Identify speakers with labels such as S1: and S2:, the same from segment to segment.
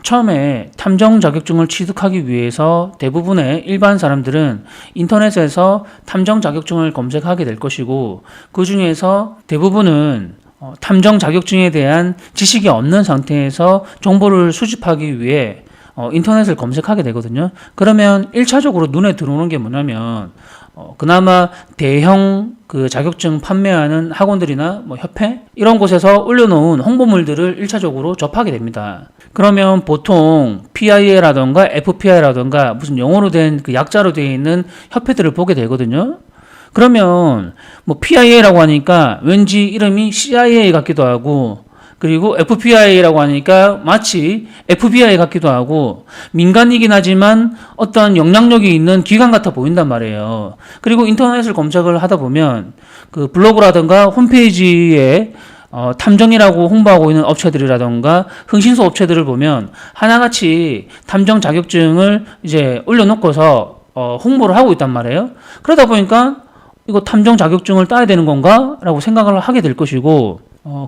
S1: 처음에 탐정 자격증을 취득하기 위해서 대부분의 일반 사람들은 인터넷에서 탐정 자격증을 검색하게 될 것이고, 그 중에서 대부분은 탐정 자격증에 대한 지식이 없는 상태에서 정보를 수집하기 위해 인터넷을 검색하게 되거든요. 그러면 1차적으로 눈에 들어오는 게 뭐냐면 그나마 대형 그 자격증 판매하는 학원들이나 뭐 협회 이런 곳에서 올려놓은 홍보물들을 1차적으로 접하게 됩니다. 그러면 보통 PIA라던가 FPI라던가 무슨 영어로 된 그 약자로 되어 있는 협회들을 보게 되거든요. 그러면 뭐 PIA라고 하니까 왠지 이름이 CIA 같기도 하고, 그리고 FPI라고 하니까 마치 FBI 같기도 하고, 민간이긴 하지만 어떤 영향력이 있는 기관 같아 보인단 말이에요. 그리고 인터넷을 검색을 하다 보면 그 블로그라든가 홈페이지에 탐정이라고 홍보하고 있는 업체들이라던가 흥신소 업체들을 보면 하나같이 탐정 자격증을 이제 올려놓고서 홍보를 하고 있단 말이에요. 그러다 보니까 이거 탐정 자격증을 따야 되는 건가? 라고 생각을 하게 될 것이고,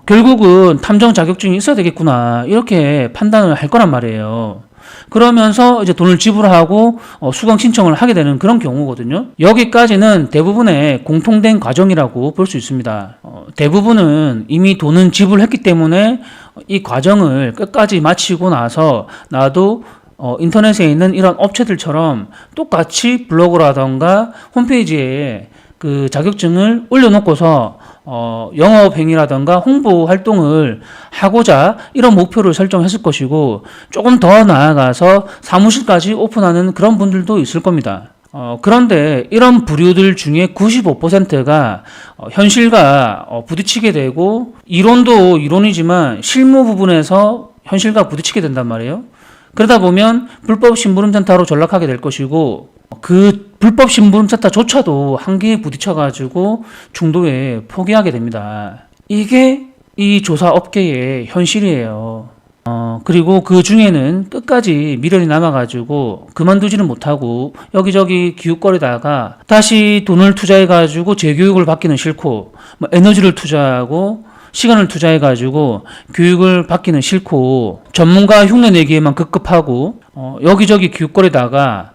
S1: 결국은 탐정 자격증이 있어야 되겠구나, 이렇게 판단을 할 거란 말이에요. 그러면서 이제 돈을 지불하고 수강 신청을 하게 되는 그런 경우거든요. 여기까지는 대부분의 공통된 과정이라고 볼 수 있습니다. 대부분은 이미 돈은 지불했기 때문에 이 과정을 끝까지 마치고 나서 나도 인터넷에 있는 이런 업체들처럼 똑같이 블로그라던가 홈페이지에 그 자격증을 올려놓고서 영업행위라던가 홍보 활동을 하고자 이런 목표를 설정했을 것이고, 조금 더 나아가서 사무실까지 오픈하는 그런 분들도 있을 겁니다. 그런데 이런 부류들 중에 95%가 현실과 부딪히게 되고, 이론도 이론이지만 실무 부분에서 현실과 부딪히게 된단 말이에요. 그러다 보면 불법 심부름센터로 전락하게 될 것이고, 그 불법 심부름센터조차도 한계에 부딪혀가지고 중도에 포기하게 됩니다. 이게 이 조사업계의 현실이에요. 그리고 그 중에는 끝까지 미련이 남아가지고 그만두지는 못하고 여기저기 기웃거리다가 다시 돈을 투자해가지고 재교육을 받기는 싫고, 뭐 에너지를 투자하고 시간을 투자해가지고 교육을 받기는 싫고, 전문가 흉내내기에만 급급하고 여기저기 기웃거리다가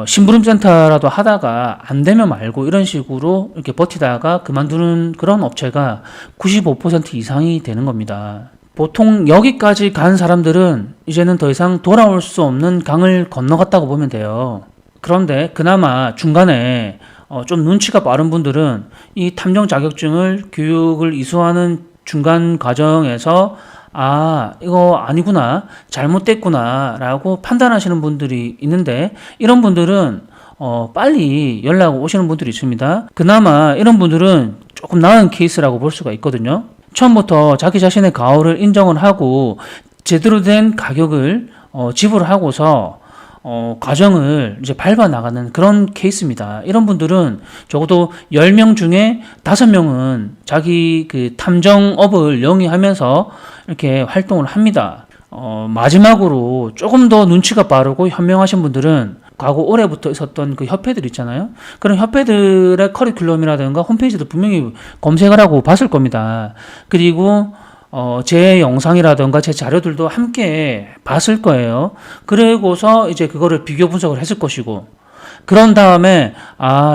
S1: 심부름센터라도 하다가 안 되면 말고 이런 식으로 이렇게 버티다가 그만두는 그런 업체가 95% 이상이 되는 겁니다. 보통 여기까지 간 사람들은 이제는 더 이상 돌아올 수 없는 강을 건너갔다고 보면 돼요. 그런데 그나마 중간에 좀 눈치가 빠른 분들은 이 탐정 자격증을 교육을 이수하는 중간 과정에서 이거 아니구나, 잘못됐구나 라고 판단하시는 분들이 있는데, 이런 분들은 빨리 연락 오시는 분들이 있습니다. 그나마 이런 분들은 조금 나은 케이스라고 볼 수가 있거든요. 처음부터 자기 자신의 가오를 인정을 하고 제대로 된 가격을 지불하고서 과정을 이제 밟아 나가는 그런 케이스입니다. 이런 분들은 적어도 10명 중에 5명은 자기 그 탐정업을 영위하면서 이렇게 활동을 합니다. 마지막으로 조금 더 눈치가 빠르고 현명하신 분들은 과거 올해부터 있었던 그 협회들 있잖아요. 그런 협회들의 커리큘럼이라든가 홈페이지도 분명히 검색을 하고 봤을 겁니다. 그리고 제 영상이라든가 제 자료들도 함께 봤을 거예요. 그리고서 이제 그거를 비교 분석을 했을 것이고, 그런 다음에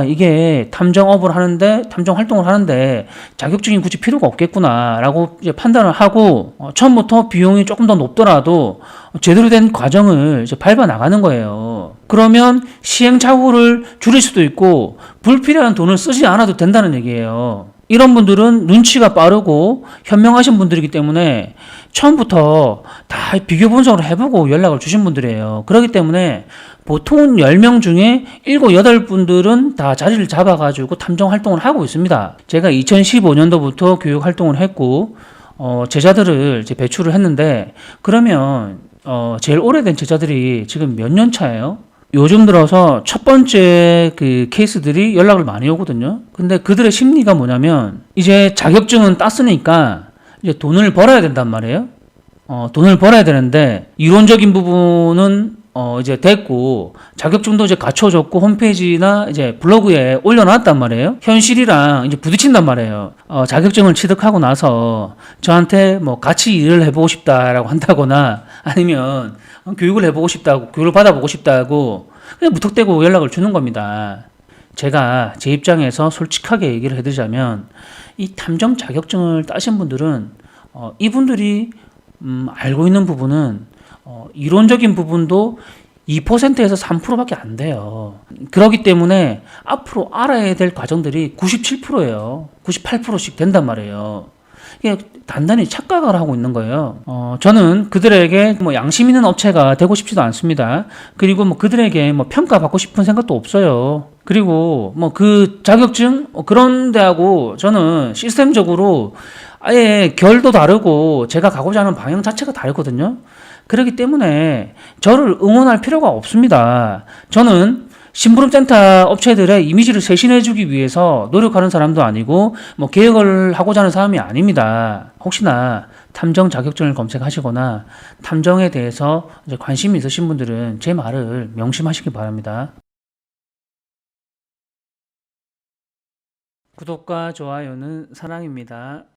S1: 이게 탐정업을 하는데, 탐정 활동을 하는데 자격증이 굳이 필요가 없겠구나 라고 이제 판단을 하고, 처음부터 비용이 조금 더 높더라도 제대로 된 과정을 이제 밟아 나가는 거예요. 그러면 시행착오를 줄일 수도 있고 불필요한 돈을 쓰지 않아도 된다는 얘기예요. 이런 분들은 눈치가 빠르고 현명하신 분들이기 때문에 처음부터 다 비교 분석을 해보고 연락을 주신 분들이에요. 그렇기 때문에 보통 10명 중에 7, 8분들은 다 자리를 잡아가지고 탐정 활동을 하고 있습니다. 제가 2015년도부터 교육 활동을 했고 제자들을 이제 배출을 했는데, 그러면 제일 오래된 제자들이 지금 몇 년 차예요? 요즘 들어서 첫 번째 그 케이스들이 연락을 많이 오거든요. 근데 그들의 심리가 뭐냐면, 이제 자격증은 땄으니까 이제 돈을 벌어야 된단 말이에요. 돈을 벌어야 되는데 이론적인 부분은 이제 됐고, 자격증도 이제 갖춰졌고, 홈페이지나 이제 블로그에 올려놨단 말이에요. 현실이랑 이제 부딪힌단 말이에요. 자격증을 취득하고 나서 저한테 뭐 같이 일을 해보고 싶다라고 한다거나 아니면 교육을 해보고 싶다고, 교육을 받아보고 싶다고 그냥 무턱대고 연락을 주는 겁니다. 제가 제 입장에서 솔직하게 얘기를 해드리자면, 이 탐정 자격증을 따신 분들은, 이분들이, 알고 있는 부분은, 이론적인 부분도 2%에서 3%밖에 안 돼요. 그렇기 때문에 앞으로 알아야 될 과정들이 97%예요. 98%씩 된단 말이에요. 이게 단단히 착각을 하고 있는 거예요. 저는 그들에게 뭐 양심 있는 업체가 되고 싶지도 않습니다. 그리고 뭐 그들에게 뭐 평가받고 싶은 생각도 없어요. 그리고 뭐 그 자격증 그런 데하고 저는 시스템적으로 아예 결도 다르고 제가 가고자 하는 방향 자체가 다르거든요. 그렇기 때문에 저를 응원할 필요가 없습니다. 저는 심부름센터 업체들의 이미지를 쇄신해주기 위해서 노력하는 사람도 아니고 뭐 개혁을 하고자 하는 사람이 아닙니다. 혹시나 탐정 자격증을 검색하시거나 탐정에 대해서 이제 관심이 있으신 분들은 제 말을 명심하시기 바랍니다. 구독과 좋아요는 사랑입니다.